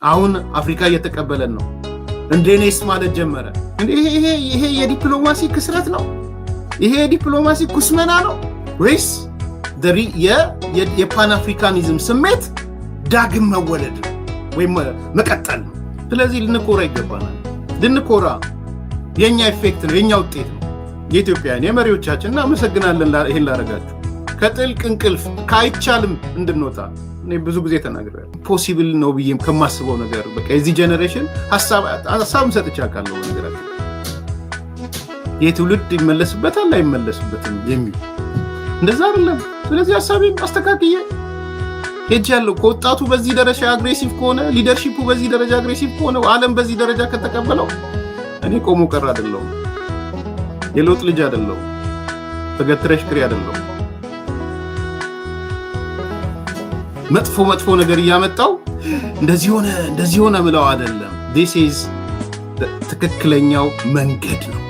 አሁን አፍሪካ እየተቀበለን ነው እንደኔስ ማለት ጀመረ። ይሄ የዲፕሎማሲ ክስረት ነው? ይሄ የዲፕሎማሲ ኩስመና ነው ወይስ የፓን አፍሪካኒዝም ስሜት ዳግም መወለድ ወይም መቀጠል ነው? ስለዚህ ልንኮራ ይገባናል። ልንኮራ የኛ ኢፌክት ነው፣ የኛ ውጤት ነው። የኢትዮጵያን የመሪዎቻችን እናመሰግናለን ይሄን ላደረጋችሁ። ከጥልቅ እንቅልፍ ካይቻልም እንድንወጣ እኔ ብዙ ጊዜ ተናግሬያለሁ። ፖሲብል ነው ብዬም ከማስበው ነገር በቃ የዚህ ጀነሬሽን ሐሳብ ሰጥቼ አውቃለሁ። ነገራችን ይህ ትውልድ ይመለስበታል አይመለስበትም የሚል እንደዛ አይደለም። ስለዚህ ሐሳቤን አስተካክዬ ሄጃለሁ። ከወጣቱ በዚህ ደረጃ አግሬሲቭ ከሆነ ሊደርሺፑ በዚህ ደረጃ አግሬሲቭ ከሆነ ዓለም በዚህ ደረጃ ከተቀበለው እኔ ቆሞ ቀር አይደለሁም፣ የለውጥ ልጅ አይደለሁም፣ ተገትረሽ ክሪ አይደለሁም። መጥፎ ነገር እያመጣው እንደዚህ ሆነ ብለው አይደለም። this is ትክክለኛው መንገድ ነው።